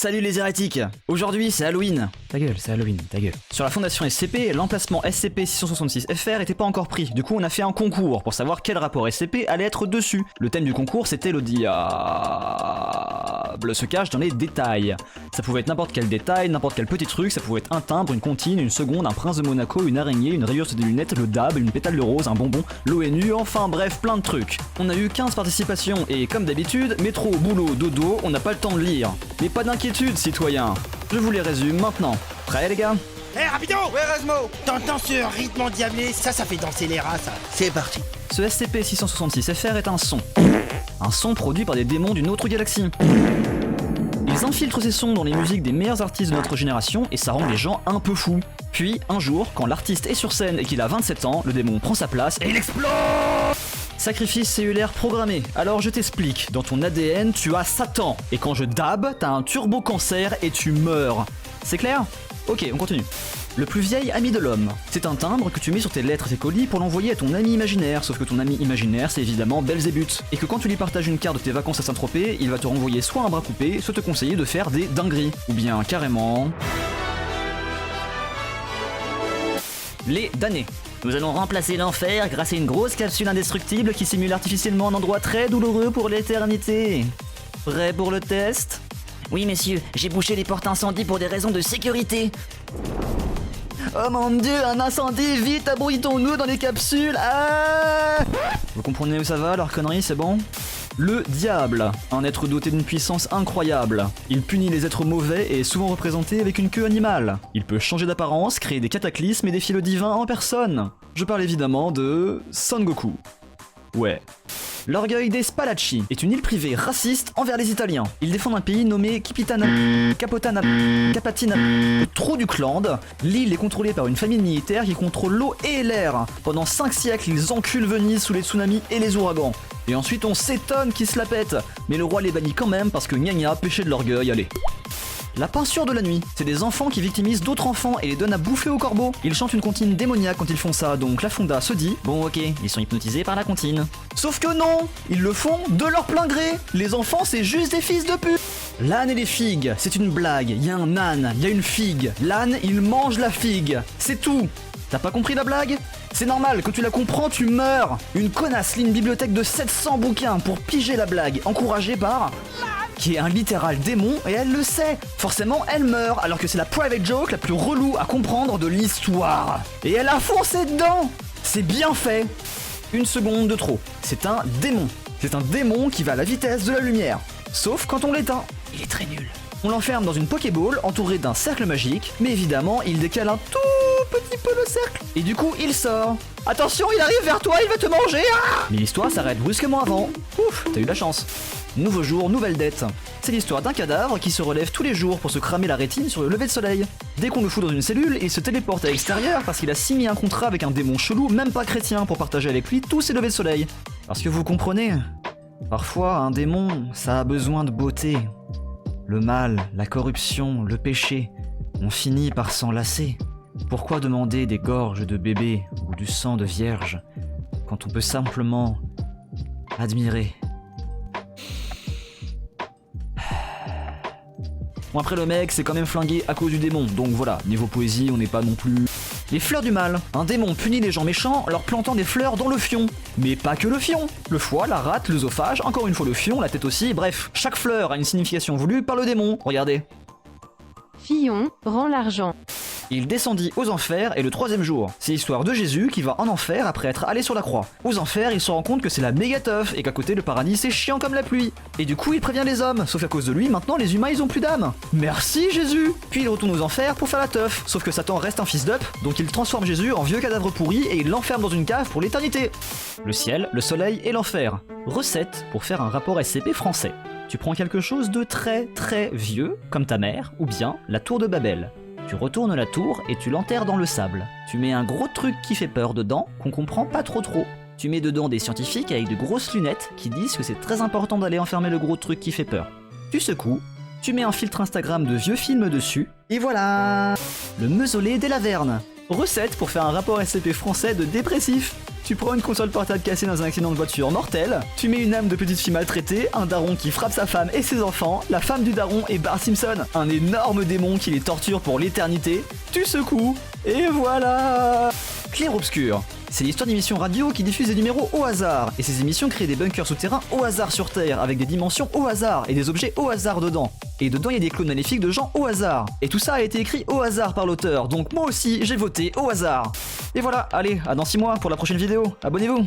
Salut les hérétiques! Aujourd'hui c'est Halloween. Ta gueule, c'est Halloween, ta gueule. Sur la fondation SCP, l'emplacement SCP-666-FR était pas encore pris. Du coup on a fait un concours pour savoir quel rapport SCP allait être dessus. Le thème du concours c'était le diable se cache dans les détails. Ça pouvait être n'importe quel détail, n'importe quel petit truc, ça pouvait être un timbre, une comptine, une seconde, un prince de Monaco, une araignée, une rayure sur des lunettes, le dab, une pétale de rose, un bonbon, l'ONU, enfin bref, plein de trucs. On a eu 15 participations et comme d'habitude, métro, boulot, dodo, on n'a pas le temps de lire. Mais pas d'inquiétude, citoyens. Je vous les résume maintenant. Prêts les gars? Hé, rapido! Ouais, Rasmo! T'entends ce rythme endiablé? Ça fait danser les rats, ça. C'est parti. Ce SCP-666-FR est un son. Un son produit par des démons d'une autre galaxie. Ils infiltrent ces sons dans les musiques des meilleurs artistes de notre génération et ça rend les gens un peu fous. Puis, un jour, quand l'artiste est sur scène et qu'il a 27 ans, le démon prend sa place et il explose! Sacrifice cellulaire programmé. Alors je t'explique, dans ton ADN, tu as Satan. Et quand je dab, t'as un turbo-cancer et tu meurs. C'est clair? Ok, on continue. Le plus vieil ami de l'homme. C'est un timbre que tu mets sur tes lettres et tes colis pour l'envoyer à ton ami imaginaire, sauf que ton ami imaginaire c'est évidemment Belzébuth. Et que quand tu lui partages une carte de tes vacances à Saint-Tropez, il va te renvoyer soit un bras coupé, soit te conseiller de faire des dingueries. Ou bien carrément... les damnés. Nous allons remplacer l'enfer grâce à une grosse capsule indestructible qui simule artificiellement un endroit très douloureux pour l'éternité. Prêt pour le test? Oui, messieurs, j'ai bouché les portes incendie pour des raisons de sécurité. Oh mon dieu, un incendie, vite, abritons-nous dans les capsules. Ah! Vous comprenez où ça va, leur connerie, c'est bon? Le diable, un être doté d'une puissance incroyable. Il punit les êtres mauvais et est souvent représenté avec une queue animale. Il peut changer d'apparence, créer des cataclysmes et défier le divin en personne. Je parle évidemment de Son Goku. Ouais. L'orgueil des Spalacci est une île privée raciste envers les Italiens. Ils défendent un pays nommé Capitana, Capatina, le trou du Clande. L'île est contrôlée par une famille militaire qui contrôle l'eau et l'air. Pendant 5 siècles, ils enculent Venise sous les tsunamis et les ouragans. Et ensuite on s'étonne qu'ils se la pètent. Mais le roi les bannit quand même parce que gna gna, péché de l'orgueil, allez. La peinture de la nuit, c'est des enfants qui victimisent d'autres enfants et les donnent à bouffer aux corbeaux. Ils chantent une comptine démoniaque quand ils font ça, donc la Fonda se dit « Bon ok, ils sont hypnotisés par la comptine. » Sauf que non, ils le font de leur plein gré. Les enfants c'est juste des fils de pute. L'âne et les figues, c'est une blague. Il y a un âne, il y a une figue. L'âne, il mange la figue. C'est tout. T'as pas compris la blague? C'est normal, quand tu la comprends, tu meurs. Une connasse lit une bibliothèque de 700 bouquins pour piger la blague, encouragée par... qui est un littéral démon, et elle le sait. Forcément, elle meurt, alors que c'est la private joke la plus relou à comprendre de l'histoire. Et elle a foncé dedans. C'est bien fait. Une seconde de trop. C'est un démon. C'est un démon qui va à la vitesse de la lumière. Sauf quand on l'éteint. Il est très nul. On l'enferme dans une Pokéball entourée d'un cercle magique, mais évidemment, il décale un tout petit peu le cercle. Et du coup, il sort. Attention, il arrive vers toi, il va te manger. Ah! Mais l'histoire s'arrête brusquement avant. Ouf, t'as eu de la chance. Nouveau jour, nouvelle dette. C'est l'histoire d'un cadavre qui se relève tous les jours pour se cramer la rétine sur le lever de soleil. Dès qu'on le fout dans une cellule, il se téléporte à l'extérieur parce qu'il a signé un contrat avec un démon chelou, même pas chrétien, pour partager avec lui tous ses levers de soleil. Parce que vous comprenez, parfois un démon, ça a besoin de beauté. Le mal, la corruption, le péché, on finit par s'enlacer. Pourquoi demander des gorges de bébés ou du sang de vierge quand on peut simplement admirer? Bon après le mec c'est quand même flingué à cause du démon, donc voilà, niveau poésie on n'est pas non plus... Les fleurs du mal. Un démon punit les gens méchants en leur plantant des fleurs dans le fion. Mais pas que le fion. Le foie, la rate, l'œsophage, encore une fois le fion, la tête aussi, bref. Chaque fleur a une signification voulue par le démon, regardez. Fion rend l'argent. Il descendit aux enfers et le 3e jour. C'est l'histoire de Jésus qui va en enfer après être allé sur la croix. Aux enfers, il se rend compte que c'est la méga teuf et qu'à côté le paradis c'est chiant comme la pluie. Et du coup il prévient les hommes, sauf qu'à cause de lui maintenant les humains ils ont plus d'âme. Merci Jésus. Puis il retourne aux enfers pour faire la teuf, sauf que Satan reste un fils d'up, donc il transforme Jésus en vieux cadavre pourri et il l'enferme dans une cave pour l'éternité. Le ciel, le soleil et l'enfer. Recette pour faire un rapport SCP français. Tu prends quelque chose de très très vieux, comme ta mère, ou bien la tour de Babel. Tu retournes la tour et tu l'enterres dans le sable. Tu mets un gros truc qui fait peur dedans, qu'on comprend pas trop. Tu mets dedans des scientifiques avec de grosses lunettes qui disent que c'est très important d'aller enfermer le gros truc qui fait peur. Tu secoues, tu mets un filtre Instagram de vieux films dessus, et voilà! Le mausolée des Lavernes. Recette pour faire un rapport SCP français de dépressif. Tu prends une console portable cassée dans un accident de voiture mortel, tu mets une âme de petite fille maltraitée, un daron qui frappe sa femme et ses enfants, la femme du daron et Bart Simpson, un énorme démon qui les torture pour l'éternité, tu secoues, et voilà. Clair-obscur. C'est l'histoire d'émissions radio qui diffusent des numéros au hasard, et ces émissions créent des bunkers souterrains au hasard sur Terre, avec des dimensions au hasard et des objets au hasard dedans. Et dedans il y a des clones maléfiques de gens au hasard. Et tout ça a été écrit au hasard par l'auteur, donc moi aussi j'ai voté au hasard. Et voilà, allez, à dans 6 mois pour la prochaine vidéo, abonnez-vous.